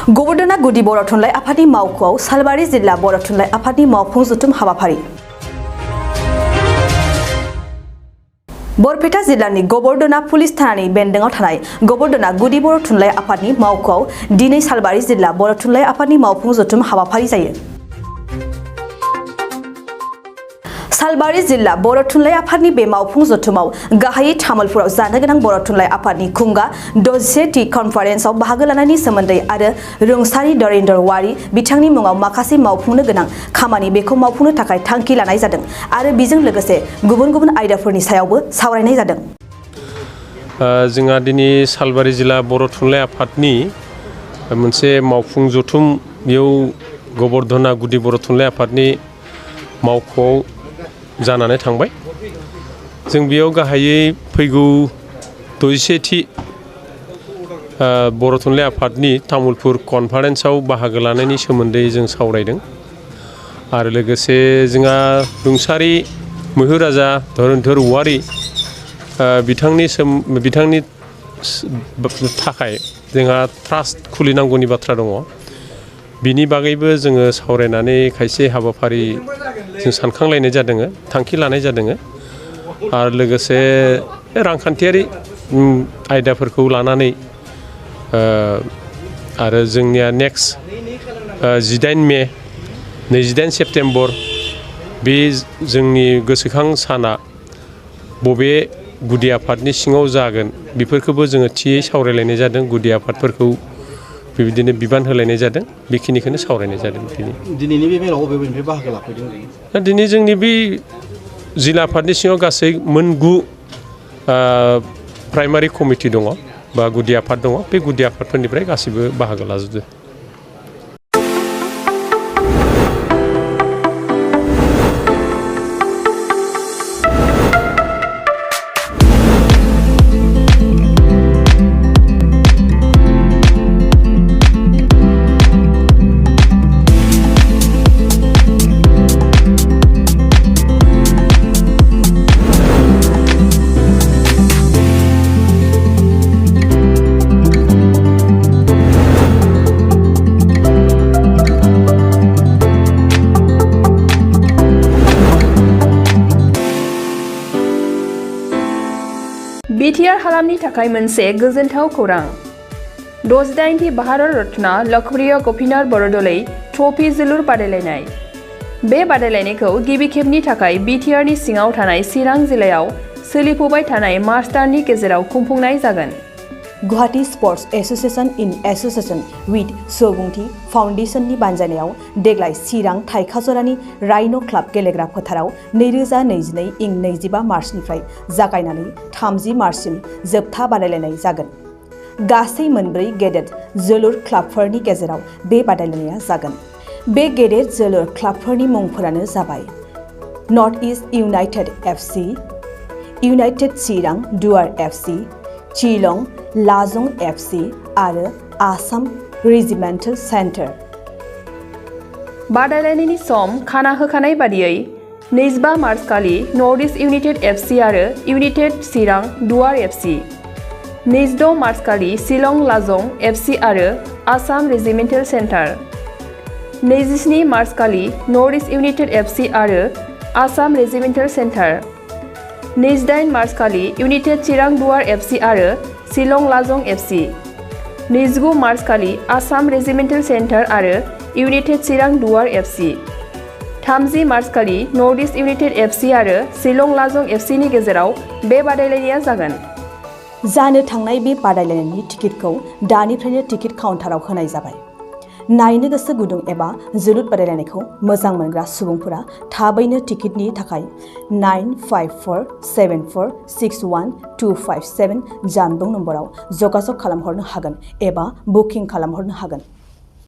गबरदना गुदि बर' थुनलाइ आफादनि मावख'आव सालबारि जिल्ला बर' थुनलाइ आफादनि मावफुं जथुम हाबाफारि। बरपेटा जिल्लानि गबरदना पुलिस थानानि बेन्दोंआव थानाय गबरदना गुदि बर' थुनलाइ आफादनि मावख'आव दिनै सालबारि जिल्ला बर' थुनलाइ आफादनि मावफुं जथुम हाबाफारि जायो। सालबारि जिल्ला बर' थुनलाइ आफादनि बे मावफुं जथुमाव गाहायै तामुलपुराव जानो गोनां बर' थुनलाइ आफादनि खुंगा 61थि कनफारेन्सआव बाहागो लानायनि सोमोन्दै आरो रुंसारि दरेन्द्र वारि बिथांनि मुङाव माखासे मावफुंनो गोनां खामानि बेखौ मावफुंनो थाखाय थांखि लानाय जादों आरो बेजों लोगोसे गुबुन गुबुन आयदाफोरनि सायावबो सावरायनाय जादों। जोंहा दिनै सालबारि जिल्ला बर' थुनलाइ आफादनि मोनसे मावफुं जथुम बेयाव गबरदना गुदि बर' थुनलाइ आफादनि मावख'आव जानानै थांबाय। जों बेयाव गाहायै फैगौ 61थि बर' थुनलाइ आफादनि तामुलपुर कनफारेन्सआव बाहागो लानायनि सोमोन्दै जों सावरायदों आरो लोगोसे जोंहा रुंसारि मैहुर राजा धरनीधर औवारी बिथांनि थाखाय जोंहा ट्रास्ट खुलिनांगौनि बाथ्रा दङ। बिनि बागैबो जोङो सावरायनानै खायसे हाबाफारि जों सानखांलायनाय जादों, थांखि लानाय जादों आरो लोगोसे रांखान्थियारि आयदाफोरखौ लानानै आरो जोंनिया नेक्स्ट 18 मे 28 सेप्तेम्बर बे जोंनि गोसोखां साना बबे गुदि आफादनि सिङाव जागोन बेफोरखौबो जोङो थियै सावरायलायनाय जादों। गुदि आफादफोरखौ बेबायदिनो बिबान होलायनाय जादों, बेखिनिखौनो सावरायनाय जादों। दिनैनि बे मेलाव बबेनिफ्राय बाहागो लाफैदों? दिनै जोंनि बे जिल्ला आफादनि सिङाव गासै मोन 9 प्राइमारि कमिटि दङ बा गुदि आफाद दङ। बे गुदि आफादफोरनिफ्राय गासैबो बाहागो लाजोबदों। बिटिआर हालामनि थाखाय मोनसे गोजोनथाव खौरां। 68थि भारत रत्न लोकप्रिय गपिनाथ बरदलै ट्रफी जोलुर बादायलायनाय। बे बादायलायनायखौ गिबि खेबनि थाखाय बिटिआरनि सिङाव थानाय चिरां जिल्लायाव सोलिफुबाय थानाय मार्च दाननि गेजेराव खुंफुंनाय जागोन। Guwahati sports association in association with Subungthi फाउन्डेशननि बानजायनायाव देग्लाय चिरां थाइखाजरानि राइन' क्लाब गेलेग्रा फोथाराव 2022 इं 25 मार्चनिफ्राय जागायनानै 30 मार्चसिम जोबथा बादायलायनाय जागोन। गासै मोनब्रै गेदेर जोलुर क्लाबफोरनि गेजेराव बे बादायलायनाया जागोन। बे गेदेर जोलुर क्लाबफोरनि मुंफोरानो जाबाय north east united FC, united Chirang Duar FC, चिलं लाजं FC आरो आसाम रेजिमेन्टेल सेन्टार। बादायलायनायनि सम खाना होखानाय बादियै 25 मार्च खालि नर्थ इस्ट इउनाइटेड एफसि आरो United Chirang Duar FC, 26 March खालि शिलं लाजं एफसि आरो आसाम रेजिमेन्टेल सेन्टार, 27 मार्च खालि नर्थ इस्ट इउनाइटेड एफसि आरो आसाम रेजिमेन्टेल सेन्टार, 28 मार्च खालि इउनाइटेड चिरां दुवार एफसि आरो शिलं लाजं एफसि, 29 मार्च खालि आसाम रेजिमेन्टेल सेन्टार आरो United Chirang Duar FC, 30 March खालि नर्थ इस्ट इउनाइटेड एफसि आरो शिलं लाजं एफसिनि गेजेराव बे बादायलायनाया जागोन। जानो थांनाय बे बादायलायनायनि टिकेटखौ दानिफ्रायनो टिकेट काउन्टाराव होनाय जाबाय। नायनो गोसो गुदुं एबा जोलुर बादायलायनायखौ मोजां मोनग्रा सुबुंफोरा थाबैनो टिकेटनि थाखाय 9547461257 जानबुं नम्बराव जगाजग खालामहरनो हागोन एबा बुकिं खालामहरनो हागोन।